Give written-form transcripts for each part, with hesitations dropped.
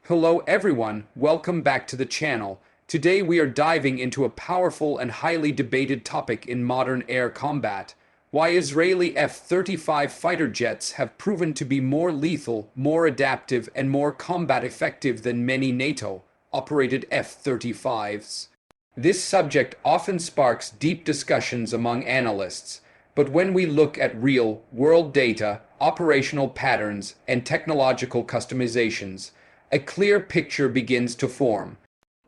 Hello everyone, welcome back to the channel. Today we are diving into a powerful and highly debated topic in modern air combat. Why Israeli F-35 fighter jets have proven to be more lethal, more adaptive, and more combat effective than many NATO-operated F-35s. This subject often sparks deep discussions among analysts, but when we look at real-world data, operational patterns, and technological customizations, a clear picture begins to form.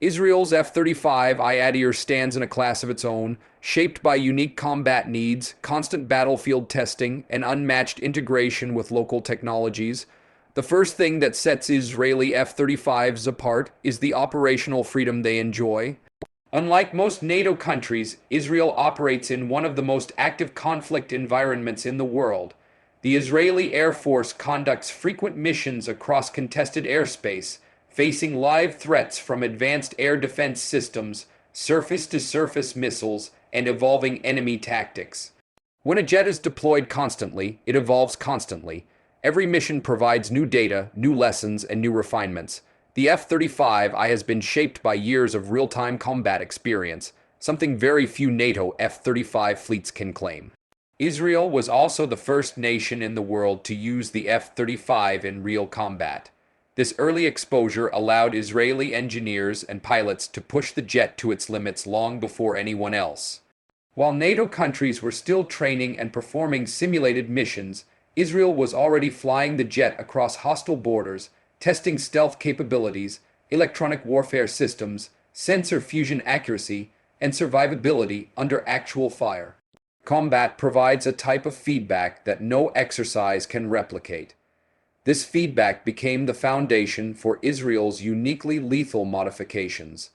Israel's F-35I Adir stands in a class of its own, shaped by unique combat needs, constant battlefield testing, and unmatched integration with local technologies. The first thing that sets Israeli F-35s apart is the operational freedom they enjoy. Unlike most NATO countries, Israel operates in one of the most active conflict environments in the world. The Israeli Air Force conducts frequent missions across contested airspace, facing live threats from advanced air defense systems, surface-to-surface missiles, and evolving enemy tactics. When a jet is deployed constantly, it evolves constantly. Every mission provides new data, new lessons, and new refinements. The F-35I has been shaped by years of real-time combat experience, something very few NATO F-35 fleets can claim. Israel was also the first nation in the world to use the F-35 in real combat. This early exposure allowed Israeli engineers and pilots to push the jet to its limits long before anyone else. While NATO countries were still training and performing simulated missions, Israel was already flying the jet across hostile borders, testing stealth capabilities, electronic warfare systems, sensor fusion accuracy, and survivability under actual fire. Combat provides a type of feedback that no exercise can replicate. This feedback became the foundation for Israel's uniquely lethal modifications.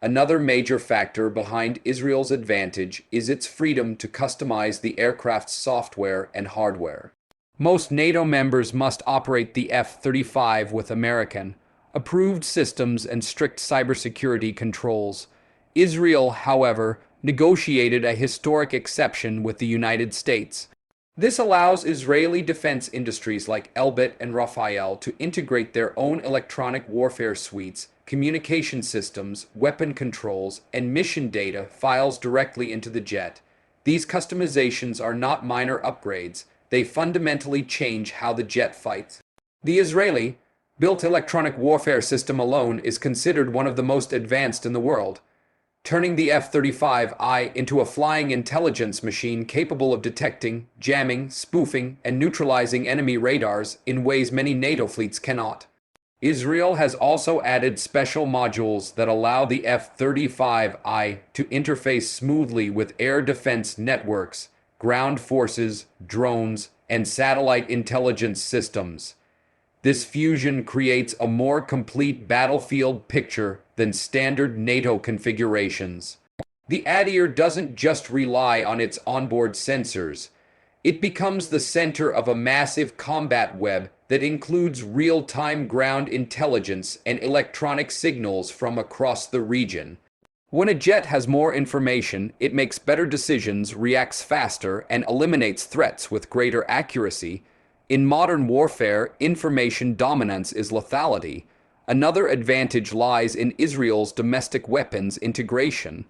Another major factor behind Israel's advantage is its freedom to customize the aircraft's software and hardware. Most NATO members must operate the F-35 with American-approved systems and strict cybersecurity controls. Israel, however, negotiated a historic exception with the United States. This allows Israeli defense industries like Elbit and Rafael to integrate their own electronic warfare suites, communication systems, weapon controls, and mission data files directly into the jet. These customizations are not minor upgrades. They fundamentally change how the jet fights. The Israeli-built electronic warfare system alone is considered one of the most advanced in the world, turning the F-35I into a flying intelligence machine capable of detecting, jamming, spoofing, and neutralizing enemy radars in ways many NATO fleets cannot. Israel has also added special modules that allow the F-35I to interface smoothly with air defense networks, ground forces, drones, and satellite intelligence systems. This fusion creates a more complete battlefield picture than standard NATO configurations. The Adir doesn't just rely on its onboard sensors. It becomes the center of a massive combat web that includes real-time ground intelligence and electronic signals from across the region. When a jet has more information, it makes better decisions, reacts faster, and eliminates threats with greater accuracy. In modern warfare, information dominance is lethality. Another advantage lies in Israel's domestic weapons integration.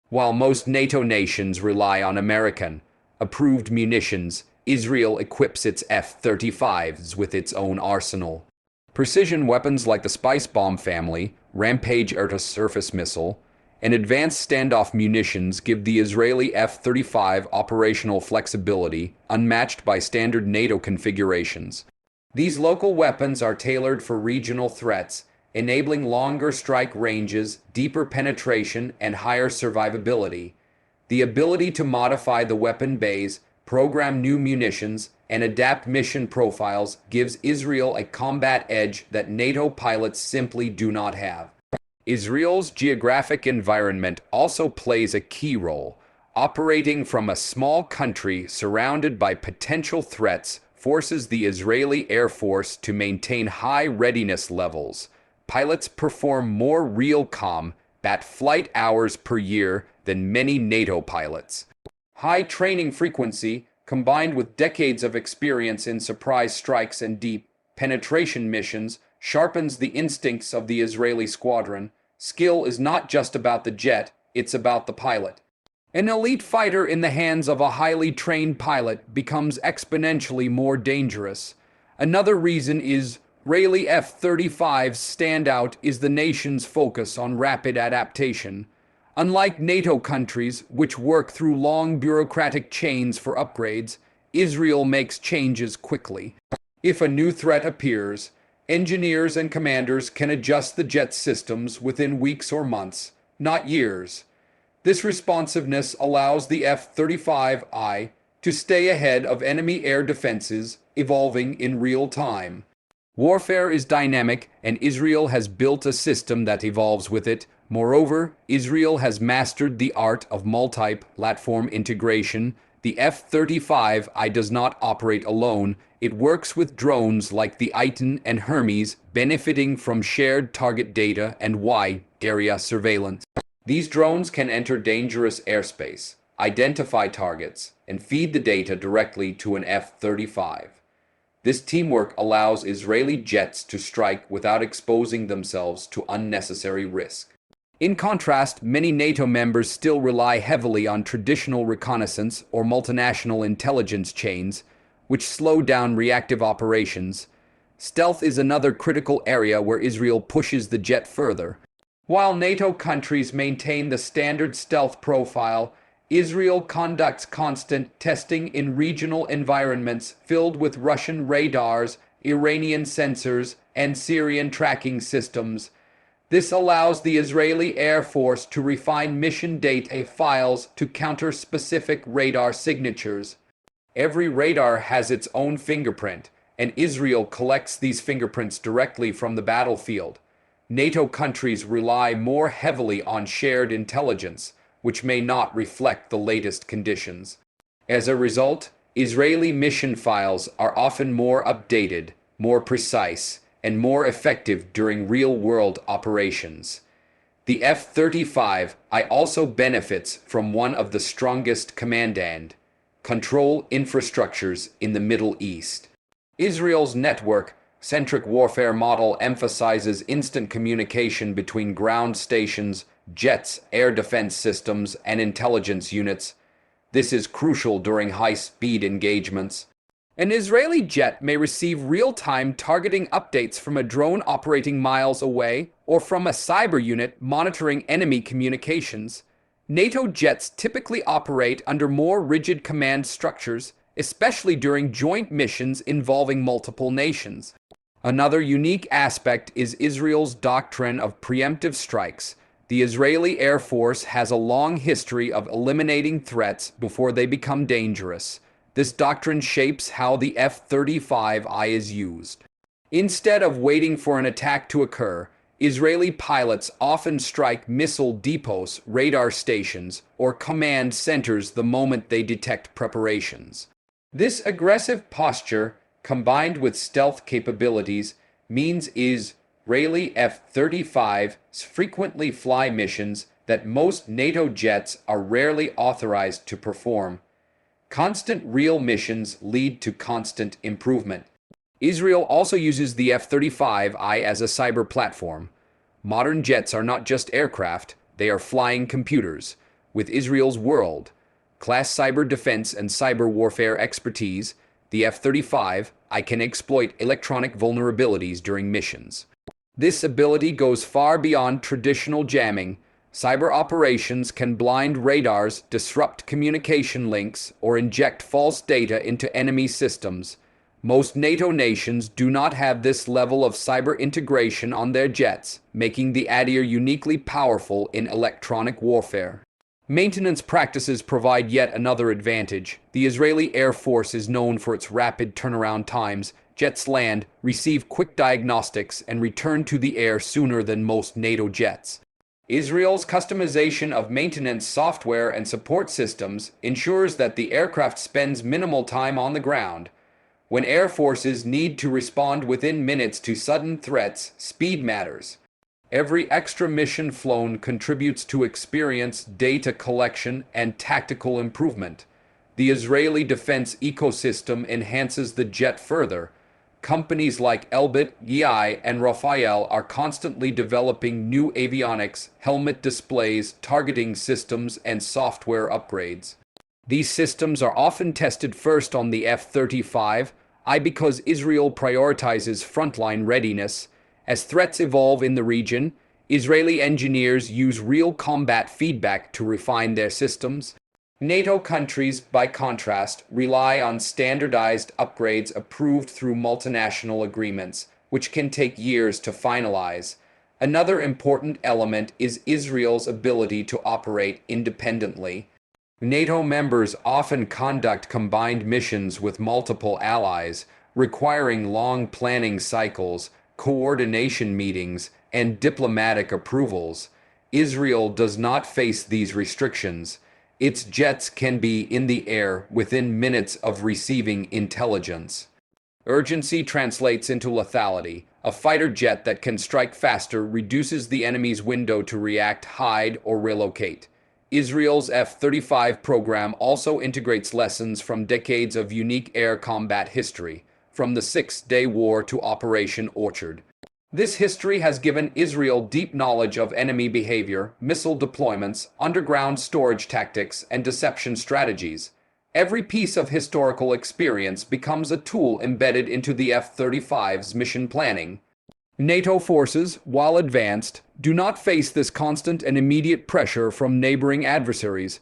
While most NATO nations rely on American-approved munitions, Israel equips its F-35s with its own arsenal. Precision weapons like the Spice Bomb family, Rampage air-to-surface missile, and advanced standoff munitions give the Israeli F-35 operational flexibility unmatched by standard NATO configurations. These local weapons are tailored for regional threats, enabling longer strike ranges, deeper penetration, and higher survivability. The ability to modify the weapon bays, program new munitions, and adapt mission profiles gives Israel a combat edge that NATO pilots simply do not have. Israel's geographic environment also plays a key role. Operating from a small country surrounded by potential threats forces the Israeli Air Force to maintain high readiness levels. Pilots perform more real combat flight hours per year than many NATO pilots. High training frequency, combined with decades of experience in surprise strikes and deep penetration missions, sharpens the instincts of the Israeli squadron. Skill is not just about the jet, it's about the pilot. An elite fighter in the hands of a highly trained pilot becomes exponentially more dangerous. Another reason Israeli F-35s stand out is the nation's focus on rapid adaptation. Unlike NATO countries, which work through long bureaucratic chains for upgrades, Israel makes changes quickly. If a new threat appears, engineers and commanders can adjust the jet systems within weeks or months, not years. This responsiveness allows the F-35I to stay ahead of enemy air defenses, evolving in real time. Warfare is dynamic, and Israel has built a system that evolves with it. Moreover, Israel has mastered the art of multi-platform integration. The F-35I does not operate alone. It works with drones like the Iton and Hermes, benefiting from shared target data and wide area surveillance. These drones can enter dangerous airspace, identify targets, and feed the data directly to an F-35. This teamwork allows Israeli jets to strike without exposing themselves to unnecessary risk. In contrast, many NATO members still rely heavily on traditional reconnaissance or multinational intelligence chains, which slow down reactive operations. Stealth is another critical area where Israel pushes the jet further. While NATO countries maintain the standard stealth profile, Israel conducts constant testing in regional environments filled with Russian radars, Iranian sensors, and Syrian tracking systems. This allows the Israeli Air Force to refine mission data files to counter specific radar signatures. Every radar has its own fingerprint, and Israel collects these fingerprints directly from the battlefield. NATO countries rely more heavily on shared intelligence, which may not reflect the latest conditions. As a result, Israeli mission files are often more updated, more precise, and more effective during real-world operations. The F-35I also benefits from one of the strongest command and control infrastructures in the Middle East. Israel's network-centric warfare model emphasizes instant communication between ground stations, jets, air defense systems, and intelligence units. This is crucial during high-speed engagements. An Israeli jet may receive real-time targeting updates from a drone operating miles away or from a cyber unit monitoring enemy communications. NATO jets typically operate under more rigid command structures, especially during joint missions involving multiple nations. Another unique aspect is Israel's doctrine of preemptive strikes. The Israeli Air Force has a long history of eliminating threats before they become dangerous. This doctrine shapes how the F-35I is used. Instead of waiting for an attack to occur, Israeli pilots often strike missile depots, radar stations, or command centers the moment they detect preparations. This aggressive posture, combined with stealth capabilities, means Israeli F-35s frequently fly missions that most NATO jets are rarely authorized to perform. Constant real missions lead to constant improvement. Israel also uses the F-35I as a cyber platform. Modern jets are not just aircraft, they are flying computers. With Israel's world-class cyber defense and cyber warfare expertise, the F-35I can exploit electronic vulnerabilities during missions. This ability goes far beyond traditional jamming. Cyber operations can blind radars, disrupt communication links, or inject false data into enemy systems. Most NATO nations do not have this level of cyber integration on their jets, making the Adir uniquely powerful in electronic warfare. Maintenance practices provide yet another advantage. The Israeli Air Force is known for its rapid turnaround times. Jets land, receive quick diagnostics, and return to the air sooner than most NATO jets. Israel's customization of maintenance software and support systems ensures that the aircraft spends minimal time on the ground. When air forces need to respond within minutes to sudden threats, speed matters. Every extra mission flown contributes to experience, data collection, and tactical improvement. The Israeli defense ecosystem enhances the jet further. Companies like Elbit, GI, and Rafael are constantly developing new avionics, helmet displays, targeting systems, and software upgrades. These systems are often tested first on the F-35I because Israel prioritizes frontline readiness. As threats evolve in the region, Israeli engineers use real combat feedback to refine their systems. NATO countries, by contrast, rely on standardized upgrades approved through multinational agreements, which can take years to finalize. Another important element is Israel's ability to operate independently. NATO members often conduct combined missions with multiple allies, requiring long planning cycles, coordination meetings, and diplomatic approvals. Israel does not face these restrictions. Its jets can be in the air within minutes of receiving intelligence. Urgency translates into lethality. A fighter jet that can strike faster reduces the enemy's window to react, hide, or relocate. Israel's F-35 program also integrates lessons from decades of unique air combat history, from the Six-Day War to Operation Orchard. This history has given Israel deep knowledge of enemy behavior, missile deployments, underground storage tactics, and deception strategies. Every piece of historical experience becomes a tool embedded into the F-35's mission planning. NATO forces, while advanced, do not face this constant and immediate pressure from neighboring adversaries.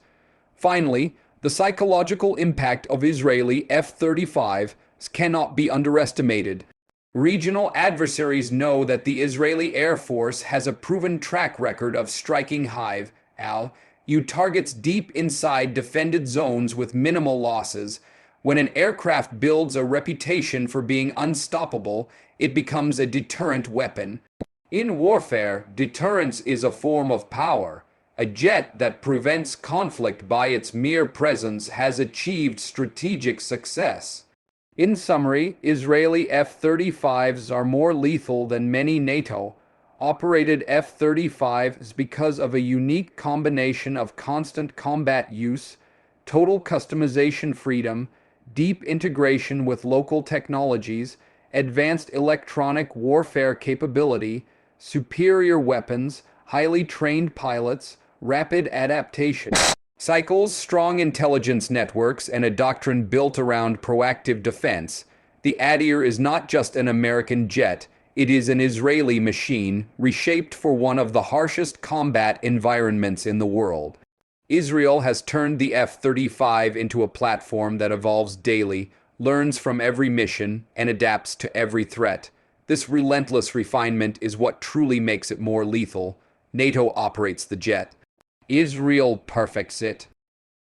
Finally, the psychological impact of Israeli F-35s cannot be underestimated. Regional adversaries know that the Israeli Air Force has a proven track record of striking high-altitude targets deep inside defended zones with minimal losses. When an aircraft builds a reputation for being unstoppable, it becomes a deterrent weapon. In warfare, deterrence is a form of power. A jet that prevents conflict by its mere presence has achieved strategic success. In summary, Israeli F-35s are more lethal than many NATO-operated F-35s because of a unique combination of constant combat use, total customization freedom, deep integration with local technologies, advanced electronic warfare capability, superior weapons, highly trained pilots, rapid adaptation cycles, strong intelligence networks, and a doctrine built around proactive defense. The Adir is not just an American jet, it is an Israeli machine reshaped for one of the harshest combat environments in the world. Israel has turned the F-35 into a platform that evolves daily, learns from every mission, and adapts to every threat. This relentless refinement is what truly makes it more lethal. NATO operates the jet. Israel perfects it.